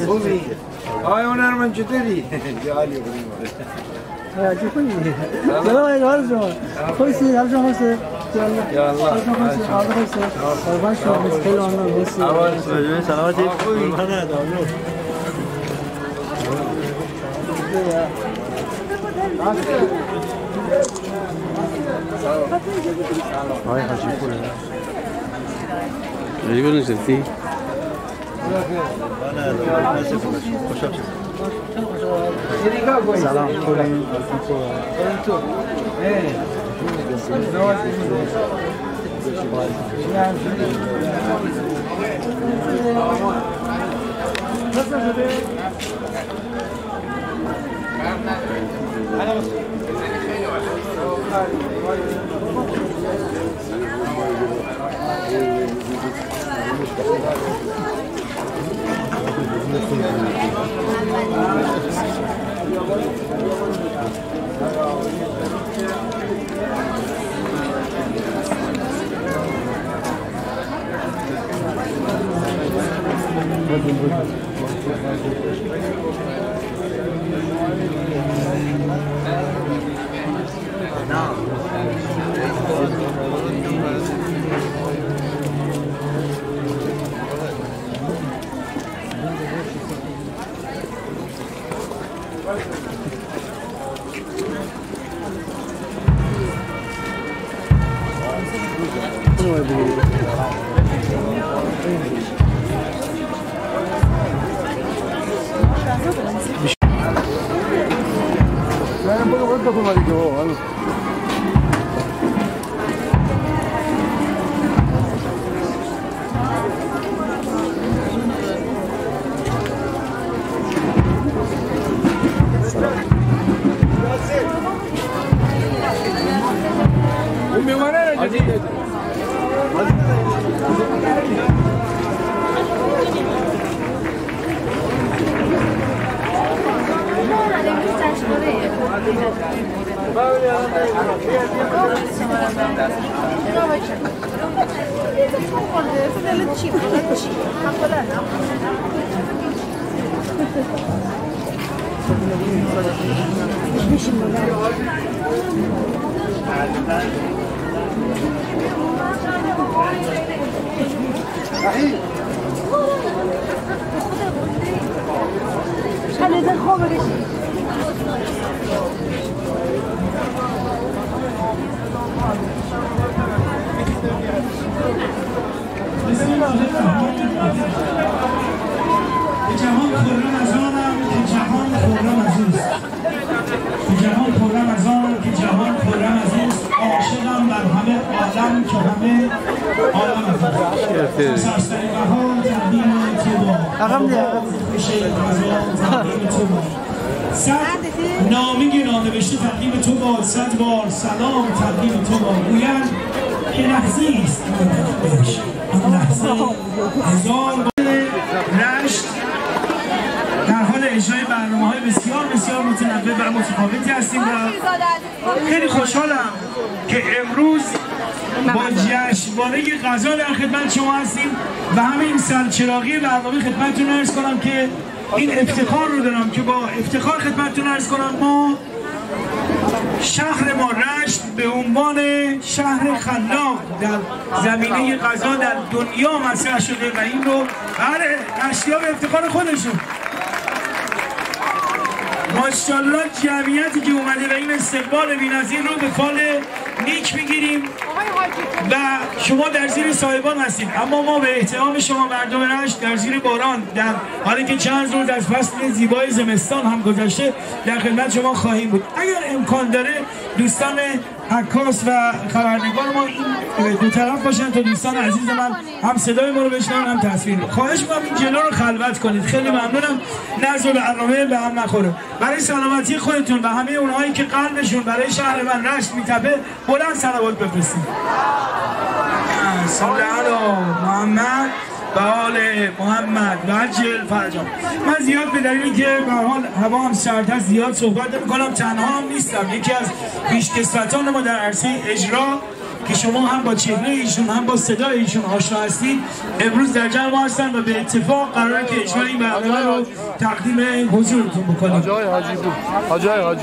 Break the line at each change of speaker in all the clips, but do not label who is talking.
خوبی؟ آقای هنرمند چطوری؟ عالی
چی خوبی؟ سلام علیکم شما. خوشی؟ حال شما خوشه؟
یا الله.
حال شما خوشه؟ حال خوشه؟ قربان شما خیلی آنها خوشی.
سلامتی؟ خوبی؟
آقای حاجی خوبه. ریگو نشستی؟
سلام خوبی؟
جهان خورم از آن که جهان خورم از اوست عاشقم بر همه عالم هم که همه آماده است. سرسری بها تقدیم تو با میشه تقدیم تو با صد نامه نانوشته تقدیم تو با 100 بار سلام تقدیم تو با گویند که لحظه است بهش اما لحظه هزار رشت در حال اجرای برنامه‌های بسیار بسیار متنوع و متفاوتی هستیم و خیلی خوشحالم که امروز با جشنواره غذا در خدمت شما هستیم و همین سرچراغی برنامه خدمتتون عرض کنم که این افتخار رو دارم که با افتخار خدمتتون عرض کنم ما شهر ما رشت به عنوان شهر خلاق در زمینه غذا در دنیا مطرح شده و این رو رشتی‌ها به افتخار خودشون ماشاءالله جمعیتی که اومده و این استقبال بی‌نظیر رو به فال نیک میگیریم و شما در زیر سایبان هستید، اما ما به احترام شما مردم رشت در زیر باران در حالی که چند روز از فصل زیبای زمستان هم گذشته در خدمت شما خواهیم بود. اگر امکان داره دوستان عکاس و خبرنگار ما این دو طرف باشن تا دوستان عزیز من هم صدای ما رو بشنون هم تصویر رو. خواهش می‌کنم این جلو رو خلوت کنید. خیلی ممنونم. نظر برنامه به هم نخوره. برای سلامتی خودتون و همه اونهایی که قلبشون برای شهر من رشت میتپه بلند صلوات بفرستید. صلی علی محمد و آل محمد و عجل فرجام. من زیاد به دلیلی که به حال هوا هم سرد است زیاد صحبت نمی‌کنم، تنها هم نیستم. یکی از پیشکسوتان ما در عرصه اجرا که شما هم با چهره ایشون هم با صدای ایشون آشنا هستید امروز در جمع ما هستن و به اتفاق قراره که اجرای این برنامه رو تقدیم حضورتون بکنیم.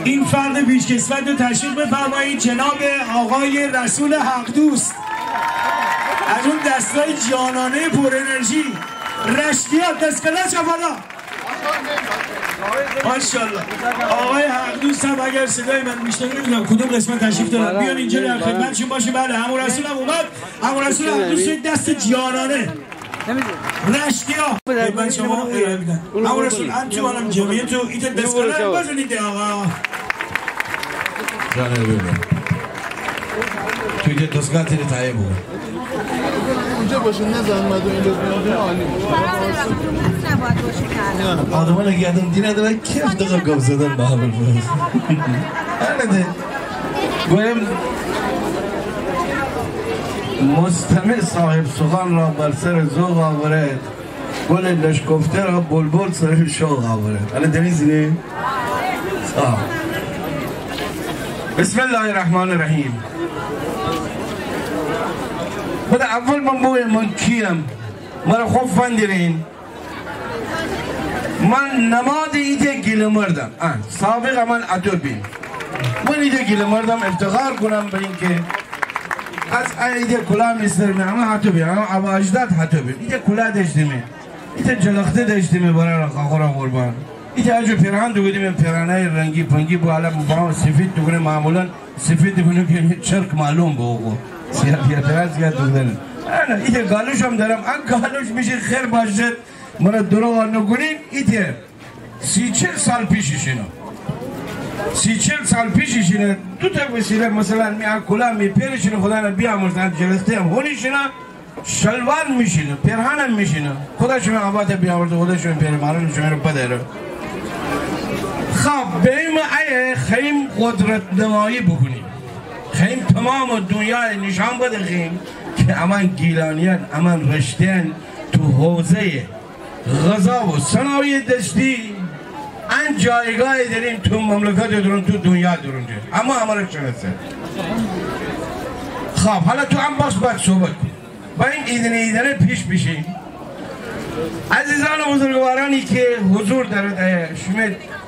این فرد پیشکسوت رو تشریف بفرمایید جناب آقای رسول حق دوست از اون دستای جانانه پر انرژی رشتیات دستکلا چفالا ماشاءالله. آقای حق دوست هم اگر صدای من میشنوید نمیدونم کدوم قسمت تشریف دارن بیان اینجا در خدمتشون باشه. بله عمو رسول هم اومد. عمو رسول حق دوست دست جانانه رشتیا من شما ارائه میدن. عمو رسول انتو منم جمعیتو ایت دستکلا بزنید آقا
جانه ببین توی که دستگاه تیری تایه بود
اونجا باشه نزن مدو این لطمه عالی
آدمان اگه ادام دینه داره کف دقیق گفت زدن به همه الفرز هرده گویم مستمع صاحب سخن را بر سر زوغ آورد گل لشکفته را بلبل سر شوق آورد. حالا دنیزی نه؟ بسم الله الرحمن الرحیم. بده اول من بوی من کیم مرا خوب فندرین من نماد ایده گیل مردم سابق من اتوبین من ایده گیل مردم افتخار کنم به این که از ایده کلا میسترم همه اتوبین همه اواجدات اتوبین ایده کلا داشتیمه ایده جلخته داشتیمه برای خورا قربان ایده اجو پیرهان دوگیدیم پیرهانای رنگی پنگی بو حالا با سفید دوگونه معمولا سفید دوگونه که چرک معلوم بو سیاه پیرهان زیاد دوگدن ایده گالوش هم دارم گالوش میشه خیر باشد مرا دروغ نگونین ایده 30-40 سال پیششینه 30-40 سال پیششینه دو تا وسیله مثلا می کلا می پیرشینه خدا را بیامرزن جلسته هم هونیشینه شلوار میشینه پیرهان هم میشینه خدا شما آباد بیامرزه خدا شما پیرهان شما رو بداره. خب بریم ای خیم قدرت نمایی بکنیم خیم تمام دنیا نشان بدهیم که امان گیلانیان امان رشتیان تو حوزه غذا و صنایع دستی ان جایگاهی داریم تو مملکت درون تو دنیا درونده اما همه شناسه. خب حالا تو هم باید صحبت کن با این ایدنه پیش بشیم. عزیزان بزرگوارانی که حضور دارد شما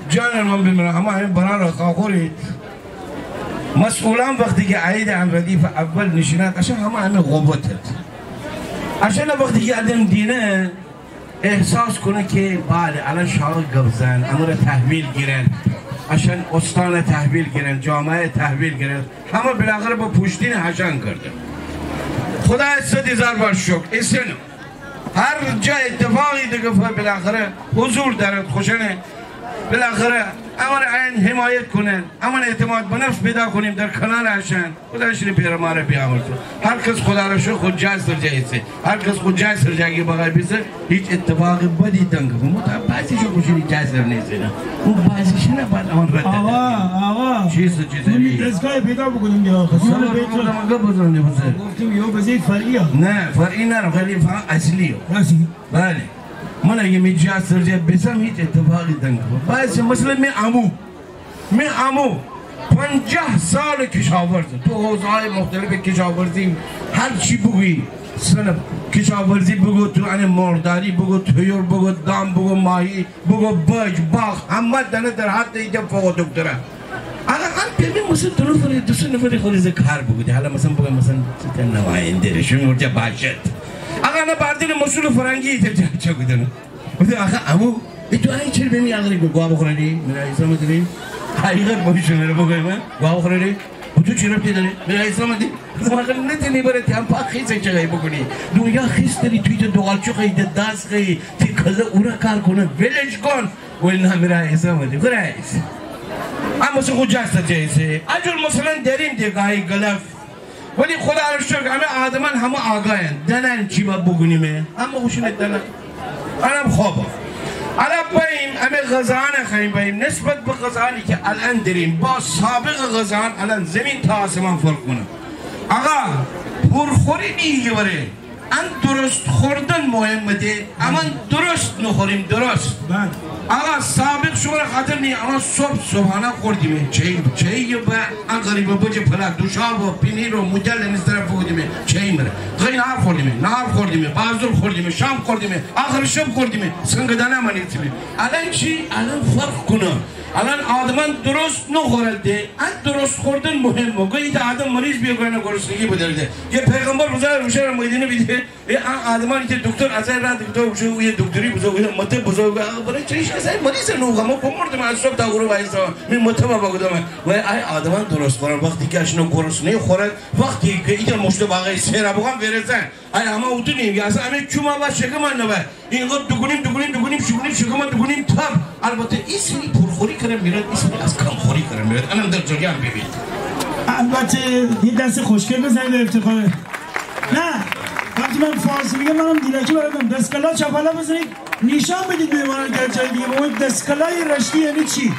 جان من بمیره همه برای را خواهورید مسئولان وقتی که عید هم ردیف اول نشیند اشان همه غوبتت اشان وقتی که آدم دینه احساس کنه که بله الان شاه گفزن امور تحویل گیرن اشان استان تحویل گیرن جامعه تحویل گیرن همه بالاخره با پشتین حشان کرده. خدا 100,000 بار شکر اسن هر جا اتفاقی دیگه بالاخره حضور دارد خوشنه بالاخره امان عین حمایت کنن، امان اعتماد به نفس پیدا کنیم در کنار هشن. خدا شری پیرماره بیامرد. هر کس خدا را شو خود جای سر جاییه. هر کس خود جای سر جایی بغای بیسه هیچ اتفاقی بدی دنگ. مطمئن بعضی جو کشی جای سر نیسته. اون بعضیش نه بعد امان رد.
آقا.
چیزی.
دستگاه پیدا بکنیم یا خسال بیتون.
مگه بزرگی بزرگ.
گفتیم یو بزرگ فرعیه.
نه فرعی نه خیلی فهم اصلیه.
اصلی.
بله. من اگه می جای سر جای بیسم هیچ اتفاقی دنگ. بعضی مثلا می عمو 50 سال کشاورزی تو حوزه‌های مختلف کشاورزی هر چی بگویی صنف کشاورزی بگو تو ان مرداری بگو طیور بگو دام بگو ماهی بگو باج باغ همه دنه در حد اینجا فوق دکتره اگر هم پیمی مثلا دو سه نفری خودی کار بگویی حالا مثلا بگو مثلا نماینده شون ورجا باشد اگر نه باردین مسئول فرنگی اینجا چه گودن بده آخه عمو تو این چیز بمی آگری گواه بخوردی میرا اسلام داری حقیقت باشون رو بگویم گواه بخوردی تو چی رفتی داری میرا اسلام داری تو آخر نتونی برای هم پاک خیلی چیزی بکنی دنیا خیست داری توی تو دوغالچو خیلی دست خیلی تی کله اورا کار کنه ولش کن ولی نه میرا اسلام داری خرایس اما سو خود جست جایسه اجور مثلا داریم دیگاهی گلف ولی خدا رو شکر همه آدمان همه آگاهن دنن چی با بگونیمه اما خوشونه دنن الان خوابه الان بایم همه غذاانه خواهیم بایم نسبت به غذاانی که الان داریم با سابق غذاان الان زمین تا آسمان فرق کنه آقا پرخوری دیگه بره ان درست خوردن مهمه اما درست نخوریم درست آقا سابق شما را خاطر نی اما صبحانه خوردیم چای با ان غریبه بجه پلا دوشاب و پنیر و مجل نستر خوردیم چای مره غیر نهار خوردیم بازور خوردیم شام خوردیم آخر شب خوردیم سنگدانه منیتیم الان چی الان فرق کنه الان آدمان درست نخورده ان درست خوردن مهمه گویی آدم مریض بیاگانه گرسنگی بدرده یه پیغمبر بزرگ روشن مدینه بیده آدمانی که دکتر از راه دکتر بشه و یه دکتری بزرگ مته بزرگ برای چیش از مریض نوغم و کمرد من صبح تا غروب ایسا می مته با بگودم و ای آدمان درست خورن وقتی که اشنو گرسنه خورن وقتی که اینجا مشت باقی سر بگم برسن ای اما اودونیم یا اصلا همه چوما با شکم نبا اینقدر دگونیم شکم دگونیم تاب البته اسمی پرخوری کنه میرد اسمی از کم خوری کنه میرد الان در جریان ببین
البته یه دست خوشگل بزنید به افتخار نه وقتی من فارسی میگم منم دیلکی براتون دستکلا چپالا بزنید نشان بدید به من در جای دیگه به من دستکلای رشتی یعنی چی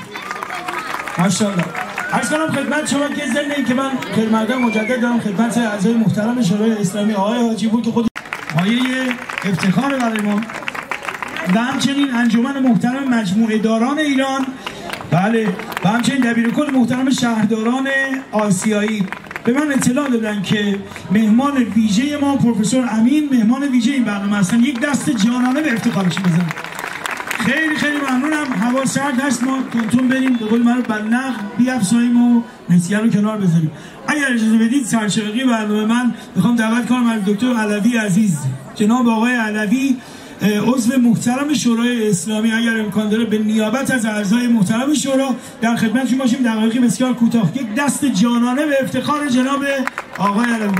ماشاءالله عرض کنم خدمت شما که ضمن اینکه من خدمتگار مجدد دارم خدمت اعضای محترم شورای اسلامی آقای حاجی بود که خود مایه افتخار برای ما و همچنین انجمن محترم مجموعه داران ایران بله و همچنین دبیرکل محترم شهرداران آسیایی به من اطلاع دادن که مهمان ویژه ما پروفسور امین مهمان ویژه این برنامه هستن یک دست جانانه به افتخارش بزنم خیلی ممنونم هوا سرد هست ما تونتون بریم به قول من بلنق بیافزاییم و نسیه رو کنار بذاریم اگر اجازه بدید سرشقیقی برنامه من میخوام دعوت کنم از دکتر علوی عزیز جناب آقای علوی عضو محترم شورای اسلامی اگر امکان داره به نیابت از اعضای محترم شورا در خدمتشون باشیم دقایقی بسیار کوتاه یک دست جانانه به افتخار جناب آقای علوی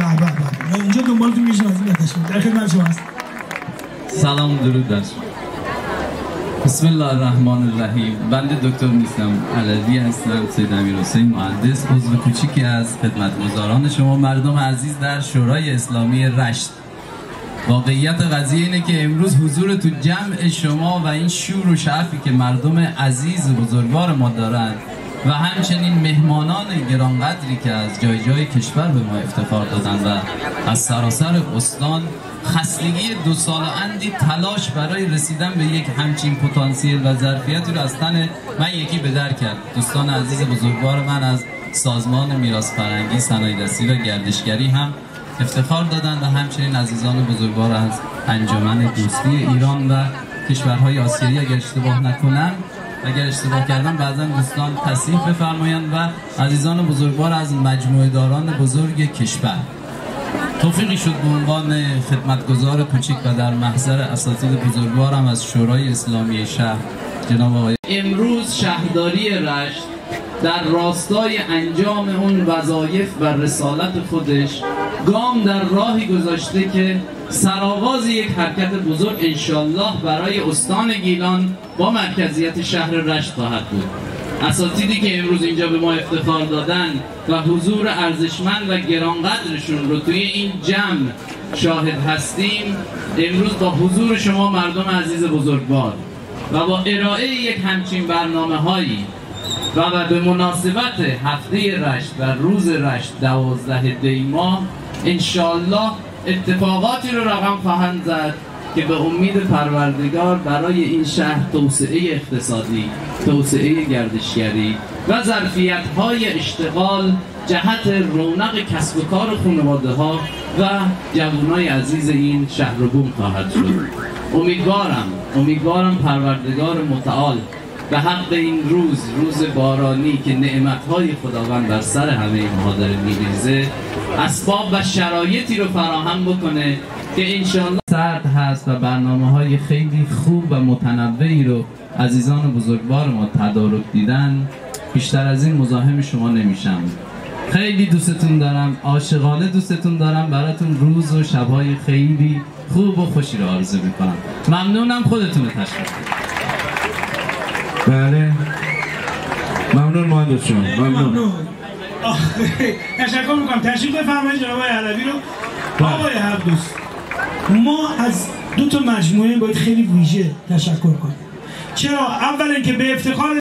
اینجا دنبالتون میشم از این در خدمت شما هست
سلام درود بر شما بسم الله الرحمن الرحیم بنده دکتر نیستم علوی هستم سید امیرحسین مهندس عضو کوچیکی از خدمتگزاران شما مردم عزیز در شورای اسلامی رشت واقعیت قضیه اینه که امروز حضور تو جمع شما و این شور و شعفی که مردم عزیز و بزرگوار ما دارند و همچنین مهمانان گرانقدری که از جای کشور به ما افتخار دادن و از سراسر استان خستگی 2 سال اندی تلاش برای رسیدن به یک همچین پتانسیل و ظرفیتی رو از تن من یکی به در کرد. دوستان عزیز بزرگوار من از سازمان میراث فرهنگی، صنایع‌دستی و گردشگری هم افتخار دادند و همچنین عزیزان بزرگوار از انجمن دوستی ایران و کشورهای آسیایی اگر اشتباه نکنم اگر اشتباه کردم بعضا دوستان تصحیح بفرمایند و عزیزان بزرگوار از مجموعه داران بزرگ کشور توفیقی شد به عنوان خدمتگزار کوچیک و در محضر اساتید بزرگوارم از شورای اسلامی شهر جناب آقای امروز شهرداری رشت در راستای انجام اون وظایف و رسالت خودش گام در راهی گذاشته که سرآغاز یک حرکت بزرگ انشالله برای استان گیلان با مرکزیت شهر رشت خواهد بود. اساتیدی که امروز اینجا به ما افتخار دادن و حضور ارزشمند و گرانقدرشون رو توی این جمع شاهد هستیم، امروز با حضور شما مردم عزیز بزرگوار و با ارائه یک همچین برنامه هایی و به مناسبت هفته رشت و روز رشت 12 دی ماه انشالله اتفاقاتی رو رقم خواهند زد که به امید پروردگار برای این شهر توسعه اقتصادی، توسعه گردشگری و ظرفیت‌های اشتغال جهت رونق کسب و کار خانواده ها و جوانای عزیز این شهر و بوم خواهد شد. امیدوارم پروردگار متعال به حق این روز بارانی که نعمت‌های خداوند بر سر همه ما داره می‌ریزه، اسباب و شرایطی رو فراهم بکنه که انشاءالله سرد هست و برنامه‌های خیلی خوب و متنوعی رو عزیزان بزرگوار ما تدارک دیدن. بیشتر از این مزاحم شما نمیشم. خیلی دوستتون دارم، عاشقانه دوستتون دارم. براتون روز و شب‌های خیلی خوب و خوشی رو آرزو می‌کنم. ممنونم. خودتون رو تشکر.
بله ممنون مهندس جان، ممنون.
تشکر میکنم. تشریف بفرمایید جناب آقای علوی رو. آقای هر دوست، ما از دو تا مجموعه باید خیلی ویژه تشکر کنیم. چرا؟ اولا که به افتخار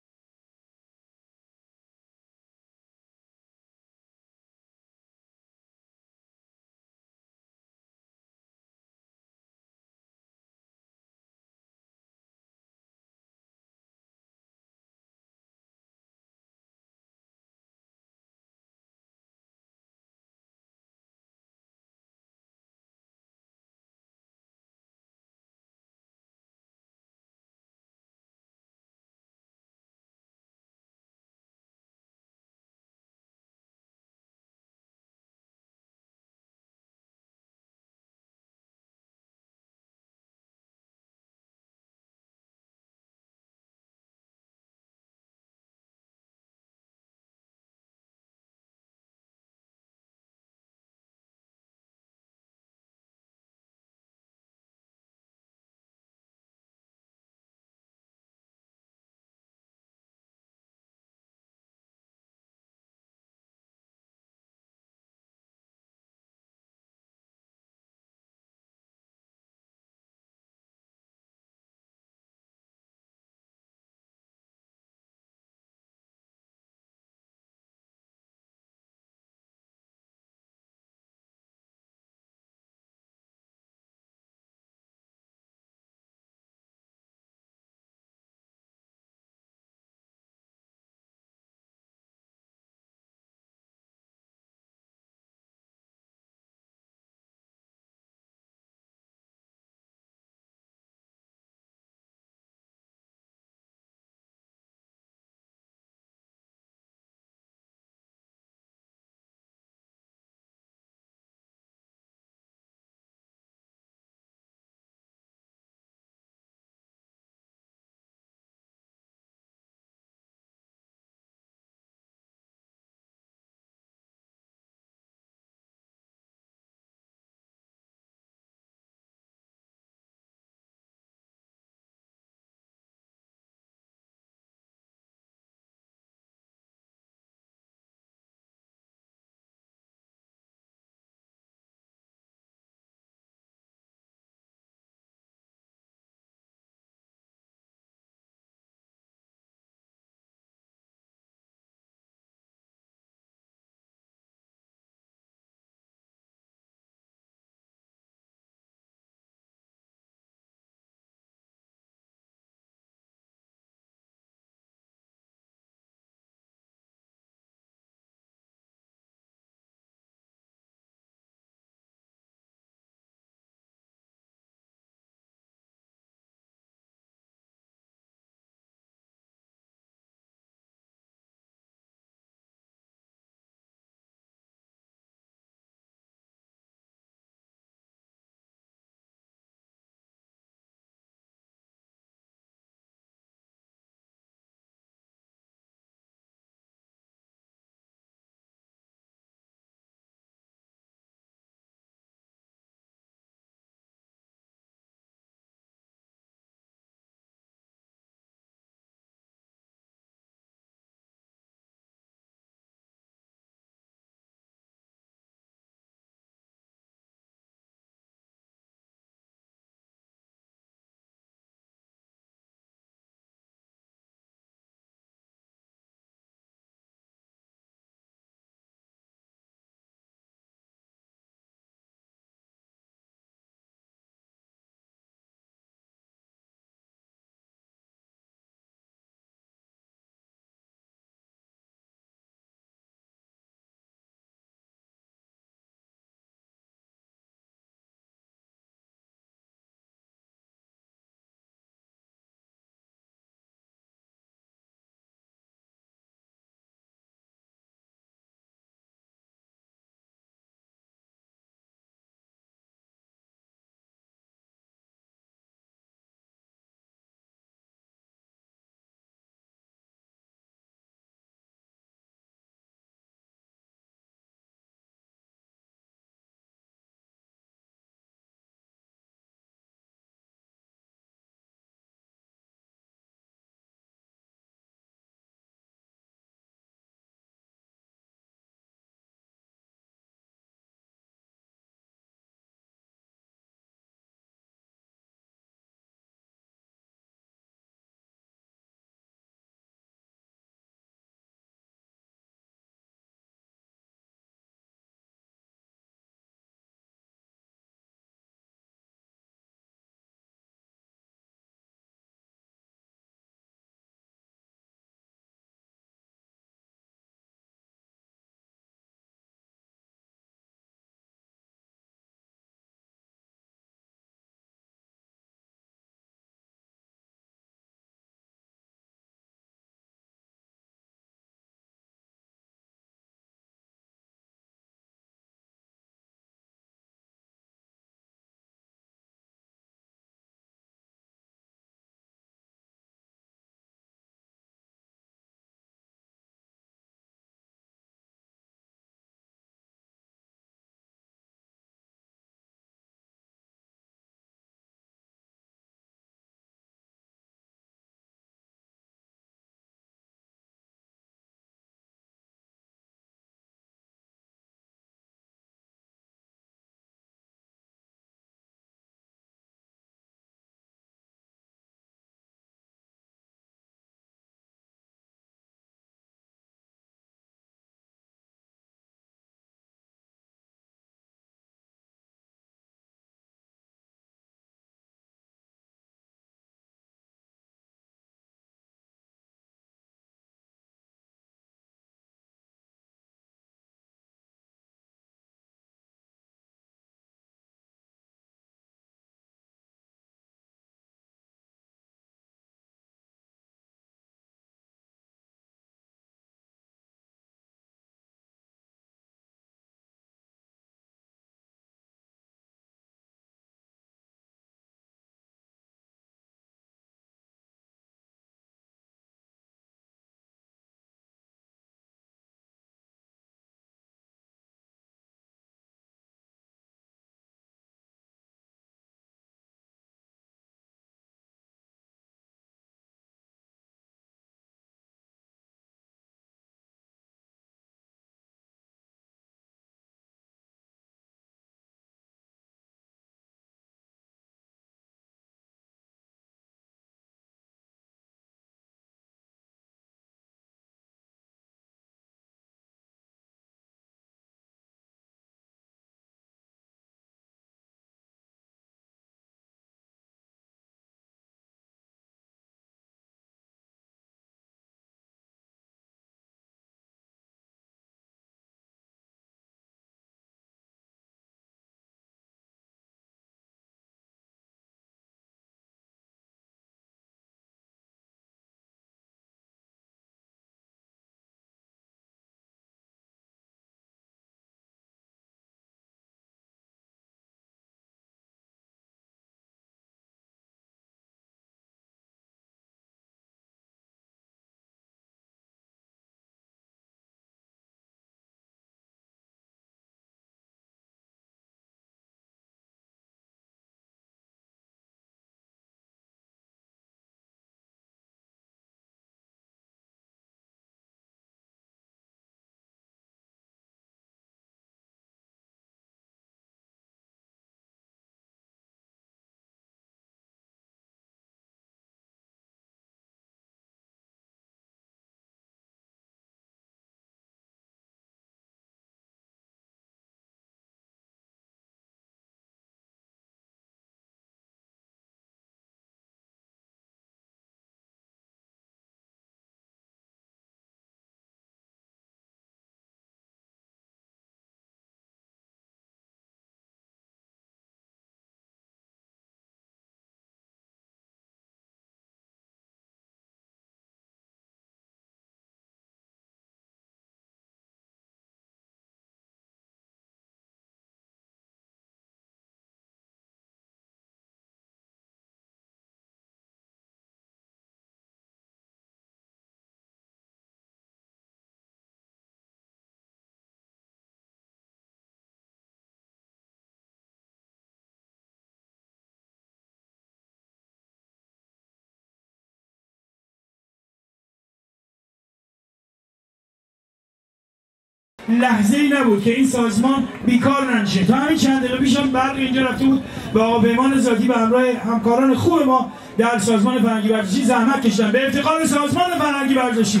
لحظه‌ای نبود که این سازمان بیکار ننشه. تا همین چند دقیقه پیش هم برق اینجا رفته بود و آقا پیمان ذاتی به همراه همکاران خوب ما در سازمان فرهنگی ورزشی زحمت کشیدن به افتخار سازمان فرهنگی ورزشی.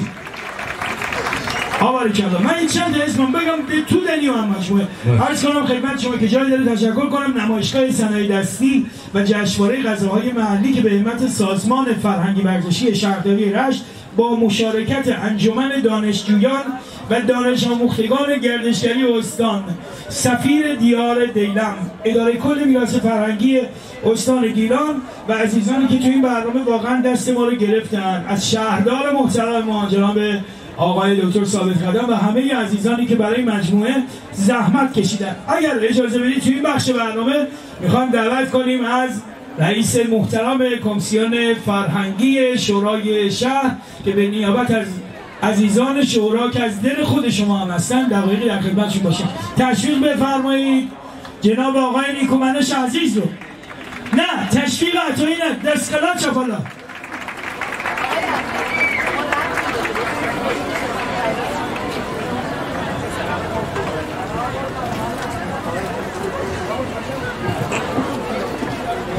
آباریکلا. من این چند اسمم بگم تو دنیو هم مجموعه. عرض کنم خدمت شما که جای داره تشکر کنم نمایشگاه صنایع دستی و جشنواره غذاهای محلی که به همت سازمان فرهنگی ورزشی شهرداری رشت با مشارکت انجمن دانشجویان و دانش آموختگان گردشگری استان، سفیر دیار دیلم، اداره کل میراث فرهنگی استان گیلان و عزیزانی که تو این برنامه واقعا دست ما رو گرفتن، از شهردار محترم ما جناب آقای دکتر ثابت قدم و همه عزیزانی که برای مجموعه زحمت کشیدن. اگر اجازه بدید توی این بخش برنامه میخوام دعوت کنیم از رئیس محترم کمیسیون فرهنگی شورای شهر که به نیابت از عزیزان شورا که از دل خود شما هم هستن دقیقی در خدمتشون باشه. تشویق بفرمایید جناب آقای نیکومنش عزیز رو. نه تشویق عطایی نه، دستقلال چپالا.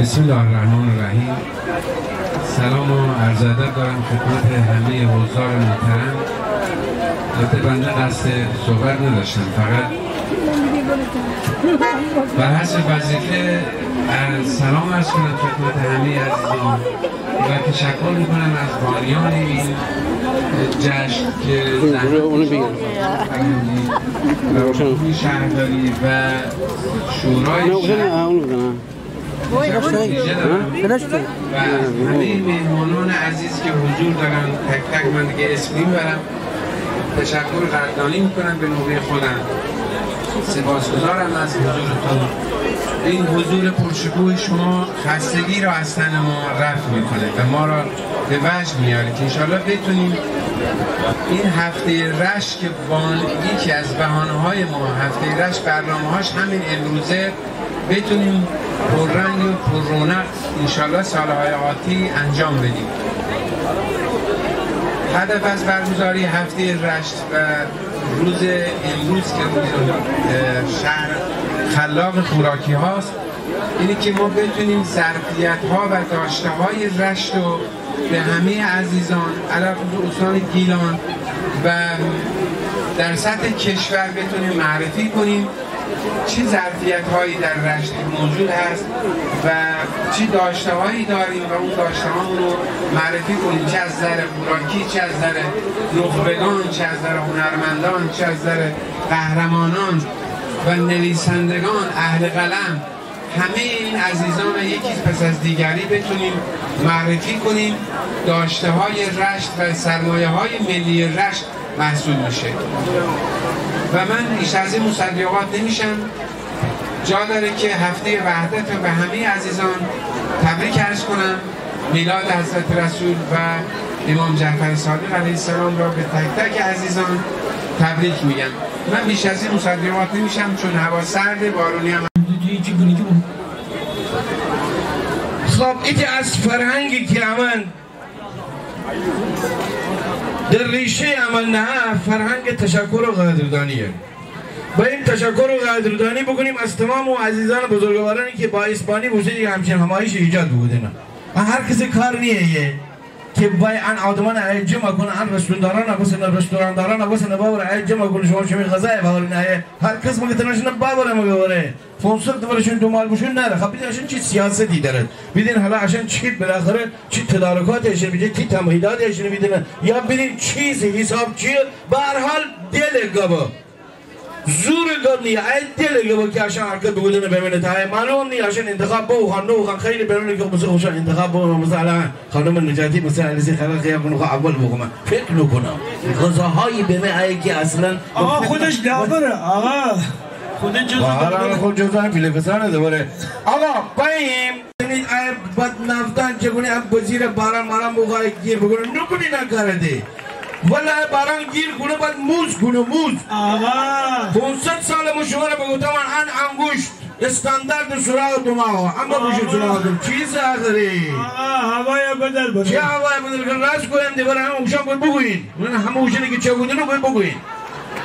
بسم الله الرحمن الرحیم. سلام و عرض ادب دارم خدمت همه حضار محترم. البته بنده قصد صحبت نداشتم، فقط بر حسب وظیفه سلام عرض کنم خدمت همه عزیزان و تشکر میکنم از بانیان این جشن که فرهنگی شهرداری و شورای و همه مهمانان عزیز که حضور دارن تک تک من دیگه اسم میبرم، تشکر قدردانی میکنم به نوبه خودم. سپاسگزارم از حضورتون. این حضور پرشکوه شما خستگی را از تن ما رفع میکنه و ما را به وجد میاره که انشاءالله بتونیم این هفته رشت که یکی از بهانه‌های ما هفته رشت برنامه‌هاش همین امروزه بتونیم پررنگ و پر رونق انشاءالله سالهای آتی انجام بدیم. هدف از برگزاری هفته رشت و روز امروز که روز شهر خلاق خوراکی هاست اینه که ما بتونیم ظرفیت ها و داشته های رشت رو به همه عزیزان علاوه بر استان گیلان و در سطح کشور بتونیم معرفی کنیم چه ظرفیت هایی در رشت موجود هست و چه داشته هایی داریم و اون داشته هامون رو معرفی کنیم، چه از نظر خوراکی، چه از نظر نخبگان، چه از نظر هنرمندان، چه از نظر قهرمانان و نویسندگان، اهل قلم، همه این عزیزان رو یکی پس از دیگری بتونیم معرفی کنیم. داشته های رشت و سرمایه های ملی رشت محصول میشه و من بیش از این مصدقات نمیشم. جا داره که هفته وحدت رو به همه عزیزان تبریک عرض کنم. میلاد حضرت رسول و امام جعفر صادق علیه السلام را به تک تک عزیزان تبریک میگم. من بیش از این مصدقات نمیشم چون هوا سرد بارونی هم.
خب ایتی از فرهنگی که عمل در ریشه عمل نه فرهنگ تشکر و قدردانیه. با این تشکر و قدردانی بکنیم از تمام و عزیزان بزرگوارانی که با اسپانی بوسیدی همچین همایش ایجاد بودن. هر کسی کار نیه که باید ان آدمان جمع کنه، ان رستورانداران بسن رستورانداران بسن باور جمع کنه شما چه غذای باور نه. هر کس مگه تنشون باور مگوره فونسر دورشون دنبال بشون نره. خب بیدین چی سیاستی داره، بیدین حالا عشان چی بالاخره چی تدارکاتش میشه، چی تمهیداتش میدونه، یا بیدین چیزی حساب چیه. به هر حال دل گبا زور گب نیه، ای دل گبا که عشان حرکت بگودن ببینه تا معلوم نیه عشان انتخاب بو خانو خان خیلی برونه که مثلا عشان انتخاب بو مثلا خانم نجاتی مثلا علیزی خلق خیام کنو اول بگم فکر نکنم غذاهایی بمه ای که اصلا
آقا خودش داوره. آقا خودش جزء
خود جزء فیلسوفانه دوره. آقا بایم این بد نفتن چگونه اب وزیر باران ماران بوغای گیر بگونه نکنی نکرده ولی باران گیر کنه بعد موز کنه موز.
آقا
500 سال مشوره بگوتم ان انگشت استاندارد سراغ دماغ اما بوشه سراغ دم چیز آخری.
آقا هوای بدل بده.
چه هوای بدل کن راست کویم دیوار هم اوشان بود بگوین. من همه اوشانی که چه بودن رو بگوین.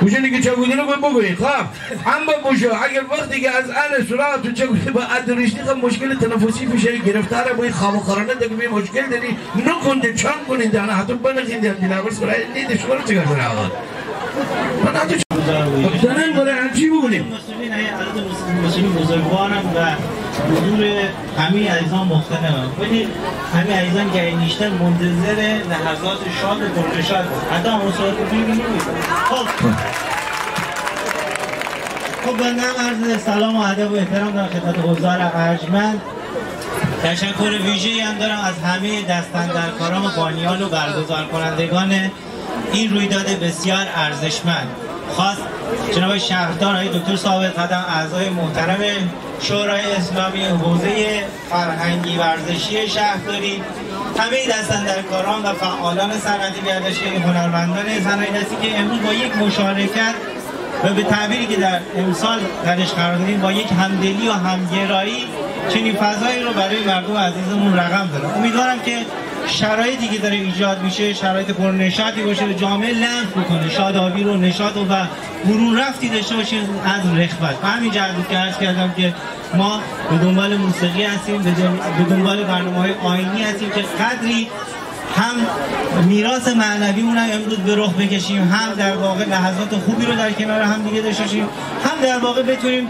کوشنی که چه بودی رو بگویید خب اما بوشو اگر وقتی که از اهل سراغ تو چه بودی با ادریشتی خب مشکل تنفسی میشه گرفتاره با این خواب و خرانه دیگه مشکل داری نکنده چان کنید انا حتی بنخید دینا بس برای نیده شما رو چکار کنه آقا من حتی دارن برای چی بگونیم
مسلمین بزرگوارم و حضور همه عزیزان مختنم ولی همه عزیزان که نیشتر منتظر لحظات شاد و پرشاد حتی هم مصاحبه کنیم نمید خب بنده هم عرض سلام و ادب و احترام دارم خدمت حضار ارجمند تشکر ویژه‌ای هم دارم از همه دستاندرکاران و بانیان و برگزار کنندگان این رویداد بسیار ارزشمند خاص جناب شهردار آقای دکتر ثابت قدم اعضای محترم شورای اسلامی حوزه فرهنگی ورزشی شهرداری همه دستاندرکاران و فعالان صنعت گردشگری هنرمندان صنایع دستی که امروز با یک مشارکت و به تعبیری که در امسال درش قرار دادیم با یک همدلی و همگرایی چنین فضایی رو برای مردم عزیزمون رقم دادن. امیدوارم که شرایطی که داره ایجاد میشه شرایط پرنشاطی باشه و جامعه لمس بکنه شادابی رو نشاط و برون رفتی داشته باشیم از رغبت. به همین جهت که عرض کردم که ما به دنبال موسیقی هستیم به دنبال برنامه‌های آیینی هستیم که قدری هم میراث معنویمون هم امروز به رخ بکشیم هم در واقع لحظات خوبی رو در کنار هم دیگه داشته باشیم هم در واقع بتونیم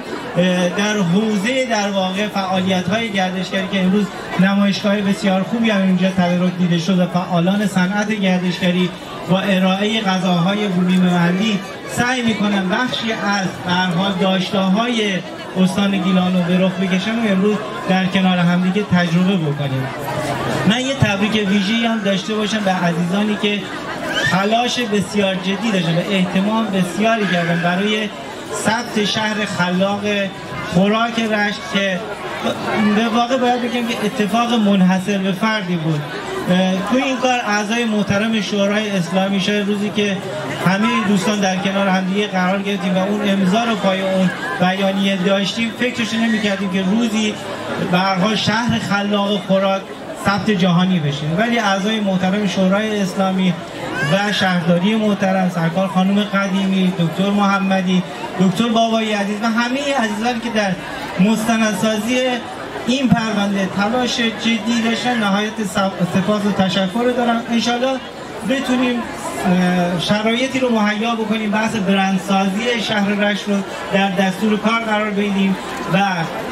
در حوزه در واقع فعالیت‌های گردشگری که امروز نمایشگاه بسیار خوبی هم اینجا تدارک دیده شد و فعالان صنعت گردشگری با ارائه غذاهای بومی محلی سعی می‌کنن بخشی از به هر حال داشته‌های استان گیلان رو به رخ بکشن و امروز در کنار همدیگه تجربه بکنیم. من یه تبریک ویژه‌ای هم داشته باشم به عزیزانی که تلاش بسیار جدی داشتن و اهتمام بسیاری کردن برای ثبت شهر خلاق خوراک رشت که به واقع باید بگم که اتفاق منحصر به فردی بود. توی این کار اعضای محترم شورای اسلامی شاید روزی که همه دوستان در کنار همدیگه قرار گرفتیم و اون امضا رو پای اون بیانیه داشتیم فکرش نمی‌کردیم که روزی به هر حال شهر خلاق خوراک ثبت جهانی بشه ولی اعضای محترم شورای اسلامی و شهرداری محترم سرکار خانم قدیمی دکتر محمدی دکتر بابایی عزیز و همه عزیزانی که در مستندسازی این پرونده تلاش جدی داشتن نهایت سپاس و تشکر دارم. انشالله بتونیم شرایطی رو مهیا بکنیم بحث برندسازی شهر رشت رو در دستور کار قرار بدیم و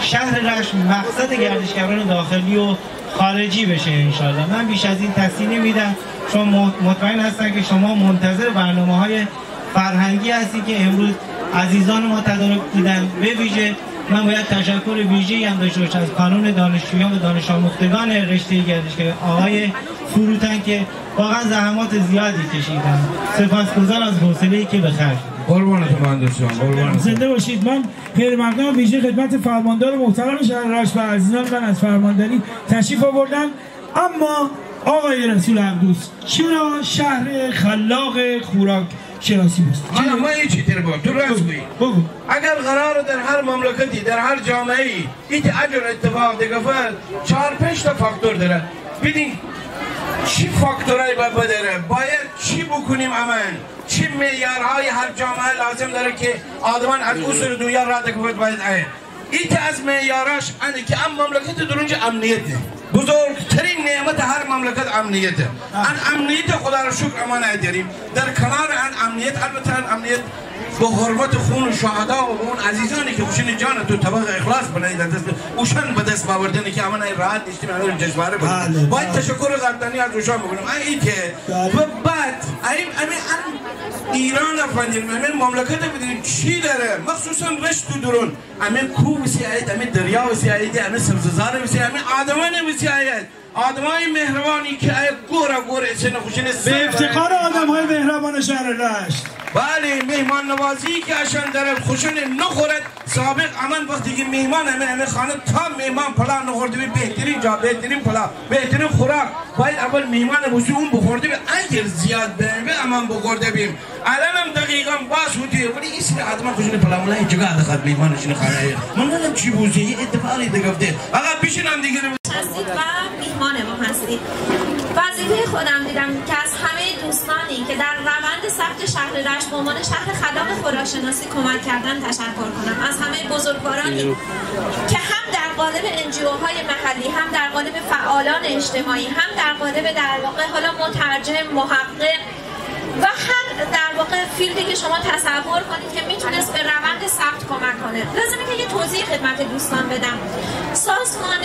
شهر رشت مقصد گردشگران داخلی و خارجی بشه انشالله. من بیش از این تصدیق نمیدم شما مطمئن هستن که شما منتظر برنامه‌های فرهنگی هستی که امروز عزیزان ما تدارک دیدن. به ویژه من باید تشکر ویژه‌ای هم داشته باشم از کانون دانشجویان و دانش آموختگان رشته گردشگری آقای فروتن که واقعا زحمات زیادی کشیدن. سپاسگزارم از حوصله‌ای که به خرج
قربانتون مهندس جان قربانتون
زنده باشید. من پیرمردان ویژه خدمت فرماندار محترم شهر رشت و عزیزان من از فرمانداری تشریف آوردن. اما آقای رسول همدوست چرا شهر خلاق خوراک شناسی است؟
چرا ما یه چیزی رو تو راست بگو اگر قرار در هر مملکتی در هر جامعه‌ای این اجر اتفاق دیگه 4-5 تا فاکتور داره. ببین چی فاکتورایی باید داره باید چی بکنیم عمل چی معیارهای هر جامعه لازم داره که آدمان از اصول دنیا را دکوت باید آید این از معیاراش انه که مملکت درونج امنیته بزرگترین نعمت هر مملکت امنیته. ان امنیت خدا را شکر امانت داریم در کنار ان امنیت البته امنیت با حرمت خون شهدا و اون عزیزانی که خوشین جان تو طبق اخلاص بنایی در دست اوشن به دست باوردن که امن راحت نیستیم همین جشنواره بود باید تشکر قدردانی از اوشان بکنیم. این که بعد ایران افندیم همین مملکت بدیم چی داره مخصوصا رشت و درون همین کوه وسیعید همین دریا وسیعید همین سبززار وسیعید همین آدمان وسیعید آدمای مهربانی که گور چنه خوشین
به افتخار آدم‌های مهربان شهر رشت.
بله مهمان نوازی که اشان داره خوشون نخورد سابق امان وقتی که مهمان همه خانه تا مهمان پلا نخورده بی بهترین جا بهترین پلا بهترین خوراک باید اول مهمان بوسی اون بخورده بی اگر زیاد بره امان بخورده بیم الان هم دقیقا باز بودی ولی ایسی آدم خوشون پلا مولا این جگه دخد مهمانشون خانه من نلم چی بوزی یه اتفاقی دگفته آقا بیشین هم دیگه
هستید و میهمان ما هستید. وظیفه خودم دیدم که از همه دوستانی که در روند ثبت شهر رشت به عنوان شهر خلاق خوراکشناسی کمک کردن تشکر کنم از همه بزرگوارانی که هم در قالب NGO-های محلی، هم در قالب فعالان اجتماعی، هم در قالب در واقع حالا مترجم، محقق و هر در واقع فیلدی که شما تصور کنید که میتونست به روند ثبت کمک کنه. لازمه که یه توضیح خدمت دوستان بدم. سازمان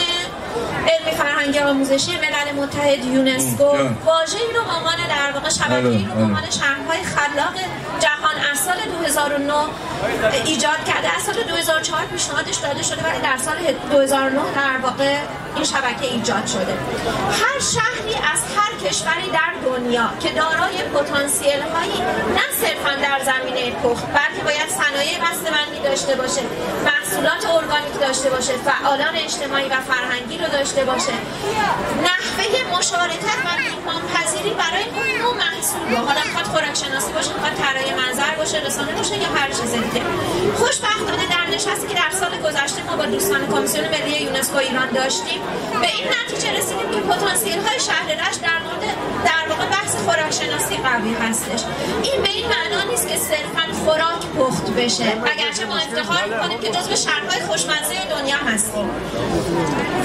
علمی فرهنگی آموزشی ملل متحد یونسکو واژه‌ای رو به عنوان در واقع شبکه‌ای رو به عنوان شهرهای خلاق جهان از سال 2009 ایجاد کرده. از سال 2004 پیشنهادش داده شده ولی در سال 2009 در واقع این شبکه ایجاد شده. هر شهری از هر کشوری در دنیا که دارای پتانسیل هایی نه صرفا در زمینه پخت بلکه باید صنایع بسته‌بندی داشته باشه، محصولات ارگانیک داشته باشه، فعالان اجتماعی و فرهنگی رو داشته باشه، نحوه مشارکت و میهمان‌پذیری برای اون نوع محصول رو، حالا میخواد خوراکشناسی باشه، میخواد طراحی منظر باشه، رسانه باشه یا هر چیز دیگه. خوشبختانه در نشستی که در سال گذشته ما با دوستان کمیسیون ملی یونسکو ایران داشتیم به این نتیجه رسیدیم که پتانسیل های شهر رشت در واقع بحث خوراکشناسی قوی هستش. این به این معنا نیست که صرفاً خوراک پخت بشه، اگرچه ما افتخار می‌کنیم که جزو شهرهای خوشمزه دنیا هستیم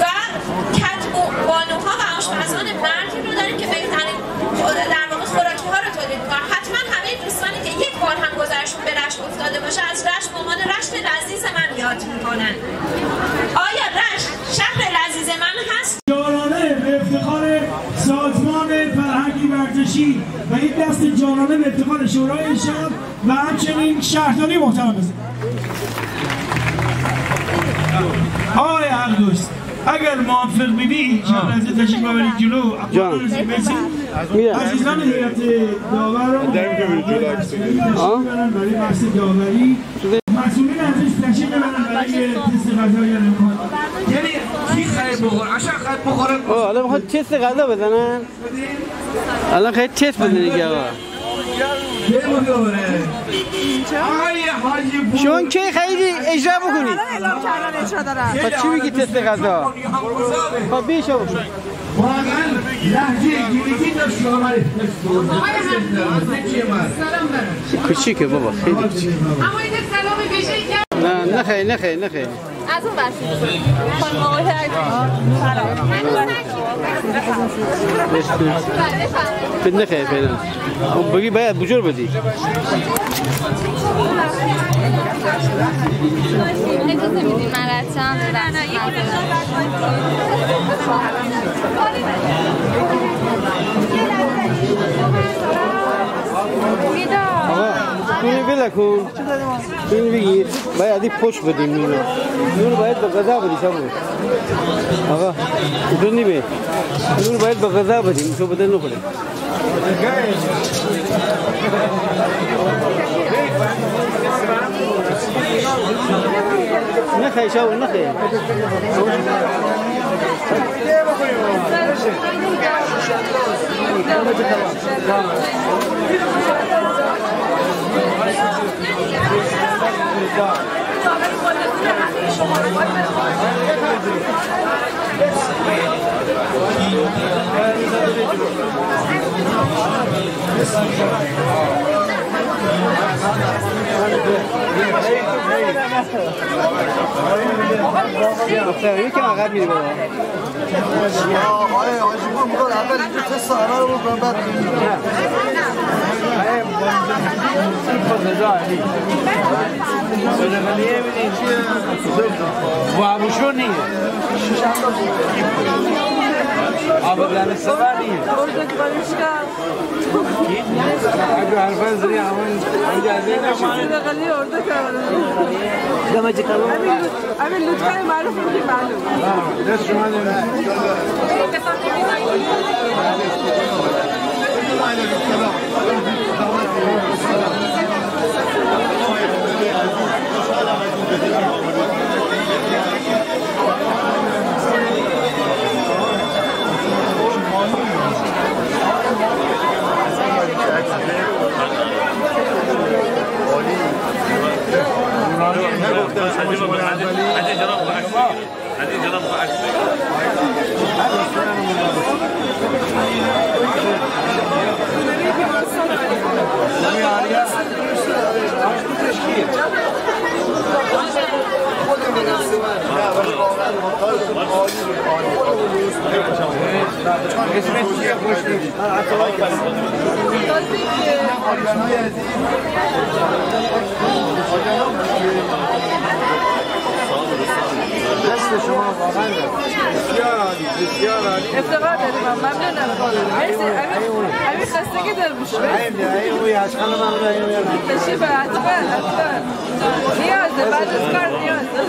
و بانوها و آشپزان مردی رو داریم که بهترین در واقع خوراکی ها رو تولید می‌کنن. حتما همه دوستانی که یک بار هم گذشت به رشت افتاده باشه از رشت به عنوان رشت لذیذ من یاد می‌کنن. آیا رشت شهر لذیذ من هست؟
جانانه به افتخار سازمان فرهنگی ورزشی و این دست جانانه به افتخار شورای شهر و همچنین شهرداری محترم بزنید. آقای عقدوست اگر موافق بیدی شما از تشریف ببرید جلو اقوال رسید بسید عزیزان هیئت داور رو برای بحث داوری مسئولین ازش تشریف ببرن برای تست غذایی
یعنی کی خیلی بخور؟ عشان خیلی بخورن
حالا میخواد تست غذا بزنن؟ الان خیلی تست بزنید دیگه آقا شما کی خیلی اجرا بکنید؟
اعلام کردن اجرا دارن.
خب چی میگی تست غذا؟ خب بیشو بکن.
واقعا لحجه گیریگی داشت آمده
کوچیکه بابا خیلی کوچیک.
اما این سلام ویژه‌ای کرد.
نه نخیر
از اون برسید. خانم آقای
سلام. نخیر فعلا. اون بگی باید بجور بدی.
اجازه میدیم من رفتم.
آقا اینو بله کن اینو بگیر باید پشت بدیم اینو باید به غذا بدی شبو آقا اینو نیمه اینو باید به غذا بدیم تو بدن نخوره نخیر شبو نخیر یکم عقب میری بابا
آقای حاجی ما میگن اول اینجا تست همه رو بکنم بعد
و ابوشون نیه آبادان سوار نیه اگه حرفان زری همون جازه نشید
بغلی ارده کردن
دمه چه کلو
همین لطفه معروف رو که معلوم
دست شما نمید
افتقار داریم ممنونم مرسی امیر خستگی دار بشه تشریف حتما نیازه بعد از کار نیازه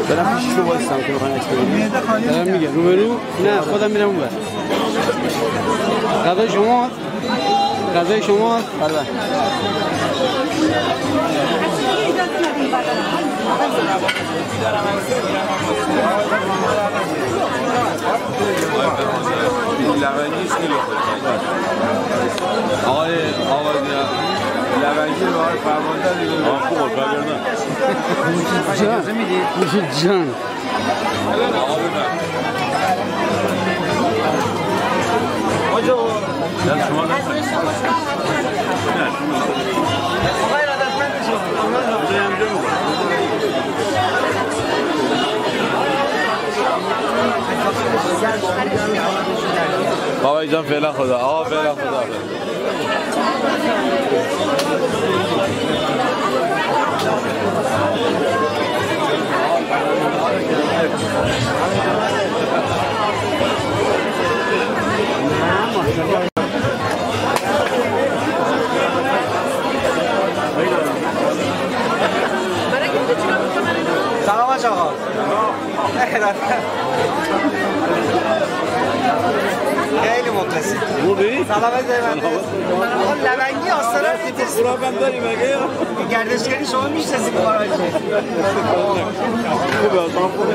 برم پیشش رو بایستم که بخواین عکس بگیریم. دارم میگم روبرو نه خودم میرم اونور. غذای شما غذای شما بله
لبنگیش کیلو آقای لبنگی رو آقای فرمانده دیگه خوب برگردن
اجازه میدی؟ میشه جان
آجا دست شما دست
آقای رادتمند شما
آقای جان فعلا خدا آقا فعلا خدا
سلام آقا خیلی مخلصی
خوبی؟
سلامت زیبنده آقا لبنگی آستانه رو میترسی
براب هم داری مگه؟
گردشگری شما میشنسی که بارا چه
خوبه آسان خوبه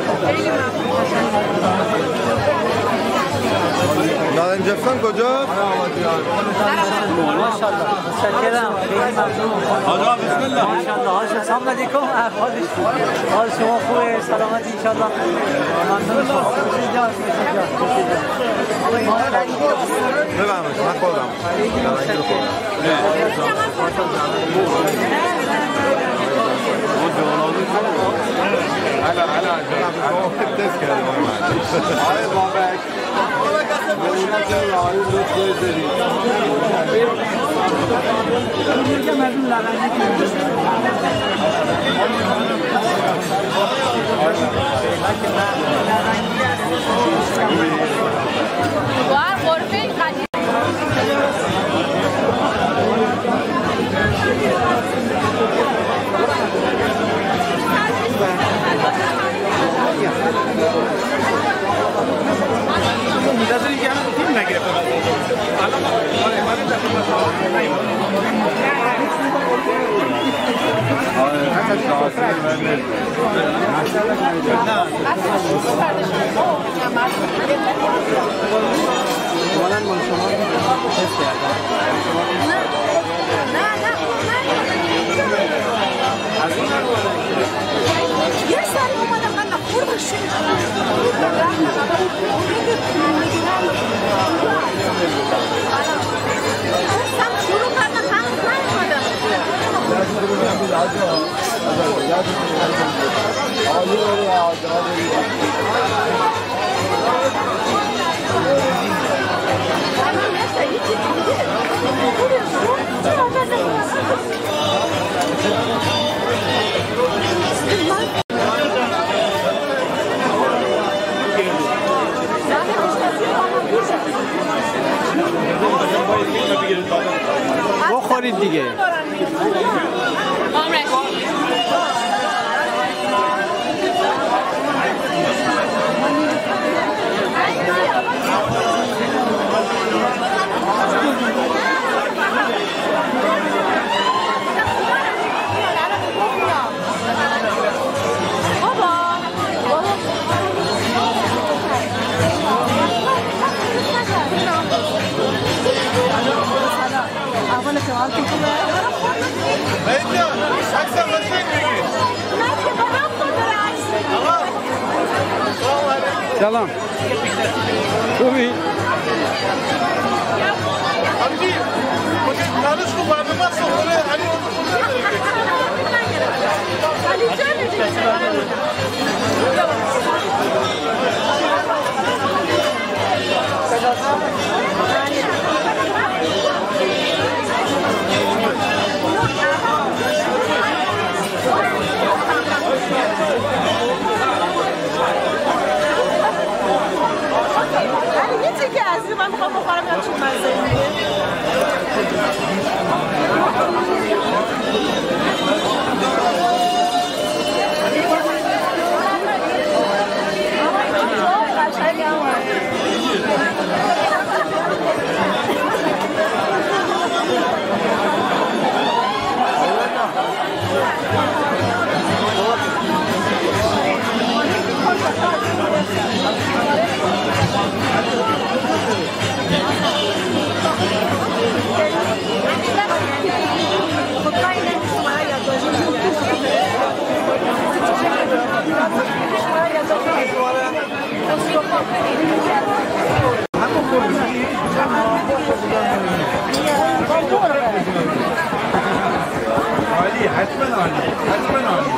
نارنجستان کجا؟
ماشاءالله متشکرم خیلی ممنون
آقا بسم الله
ماشاءالله سلام علیکم حال شما خوبه سلامت ان شاء الله ممنون شما
بفرمایید من خودم
بخورید دیگه. سلام خوبی؟
همچی دانش کو برنامه سوره علی
من میخوام بخورم یا چون مزه
عالی حتما عالی حتما عالی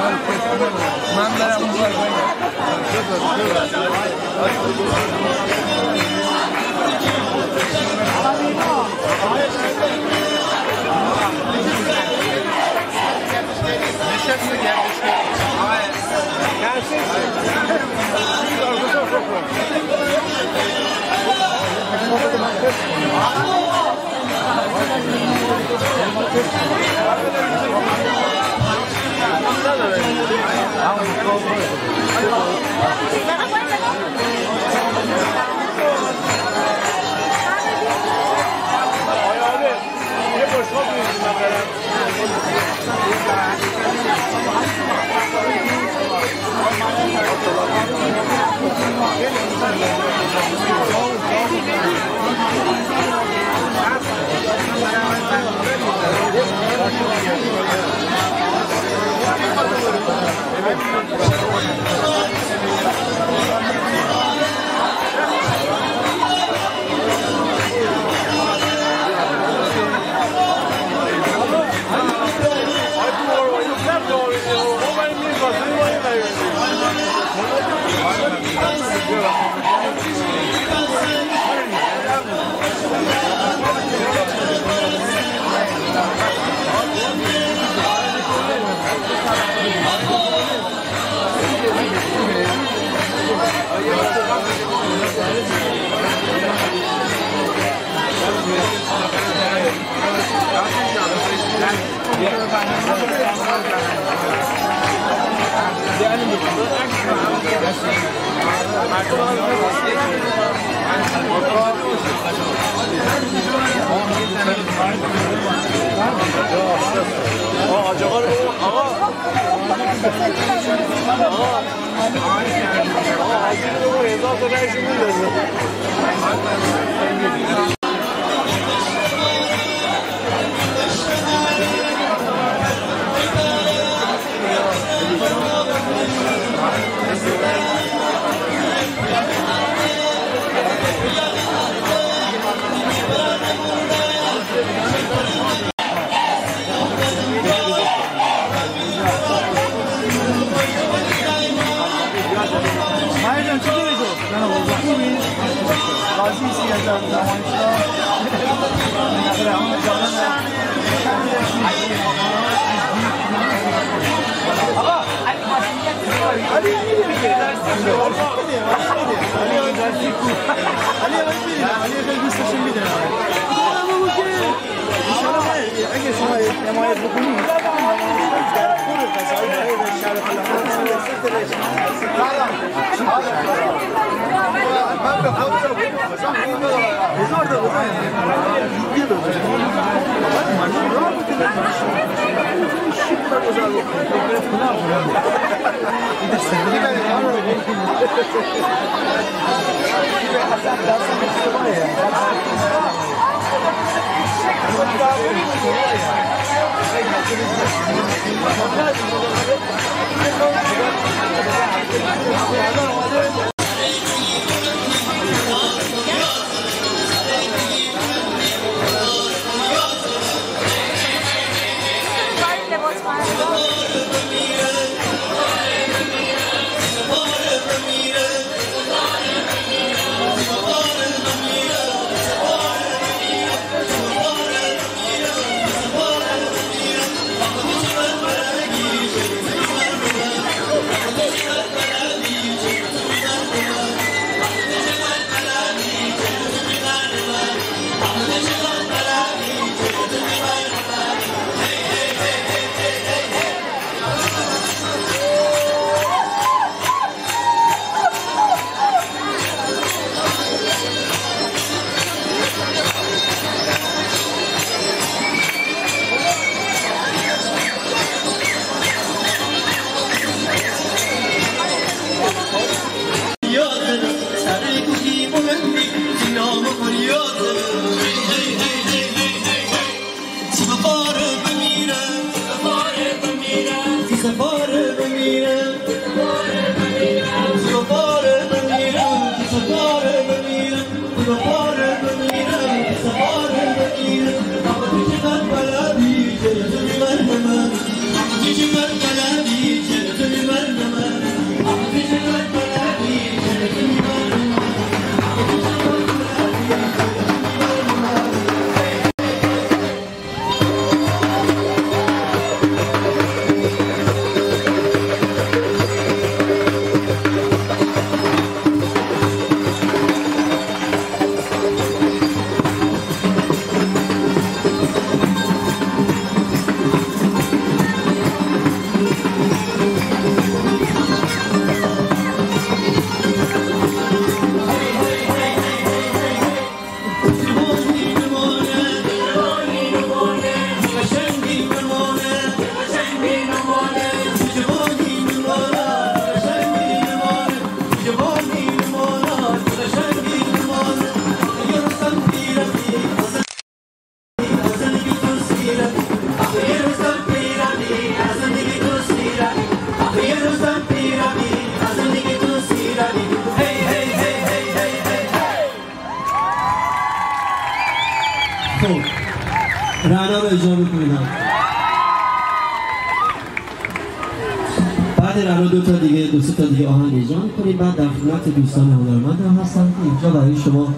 من برم اون کار
Cici ben bela diyeceğim, خب رعنا رو اجرا میکنید. بعد رعنا دو سه تا دیگه آهنگ اجرا میکنید. بعد در خدمت دوستان هنرمند هستم که اینجا برای شما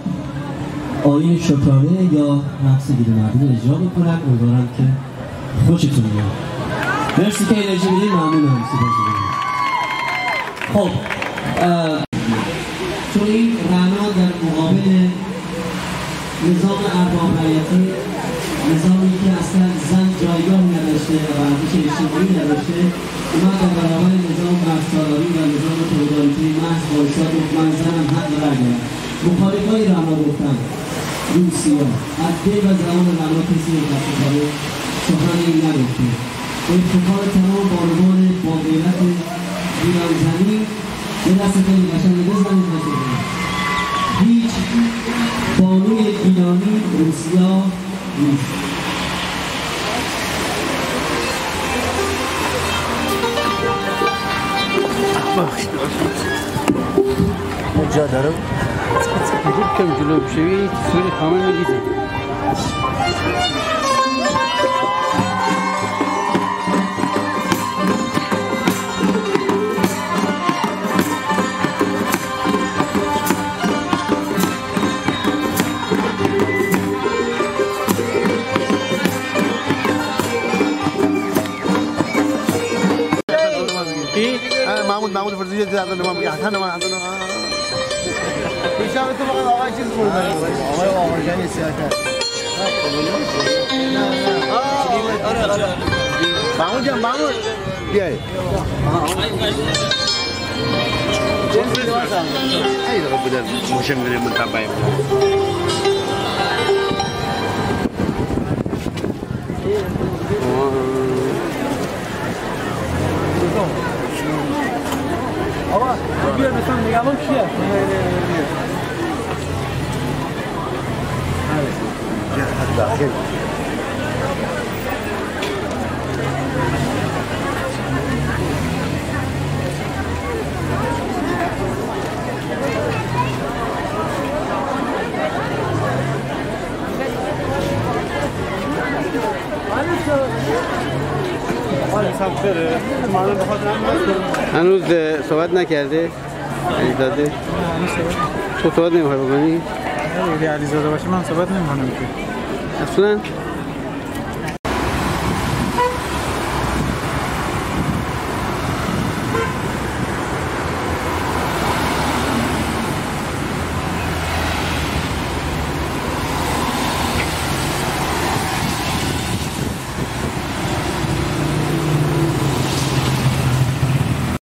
آیین شکرانه یا رقص گیرمردی اجرا میکنم. امیدوارم که خوشتون بیاد. مرسی که انرژی میدید. ممنونم. خب چون این رعنا در مقابل نظام ارباب رعیتی، نظامی که اصلا زن جایگاه نداشته و ارزش اجتماعی نداشته، اومد در برابر نظام مردسالاری و نظام فئودالیته محض وایساد و من زنم حق رأی دارم. مخالفای رعنا گفتن روسیه از دل و زبان رعنا کسی متاسفانه سخنی نگفته. افتخار تمام بانوان با غیرت ایران زمین به دست خیلی قشنگ بزنید نشده. هیچ بانوی ایرانی روسیا نیست.
جا دارم کم جلو بشوی سوری کامل میگیزم.
محمود فرزی زیاده نمام حسن نمام حسن نمام پیشام تو فقط آقای چیز بود آقای آمریکایی سیاست آره محمود جان محمود بیای ای رو بدن موشن میره متابعه
آقا بیا مثلا نگران کیه؟
داخل
هنوز صحبت نکرده علیزاده؟ تو صحبت نمیخوای بکنی؟
اگه علیزاده باشه من صحبت نمیکنم که
اصلا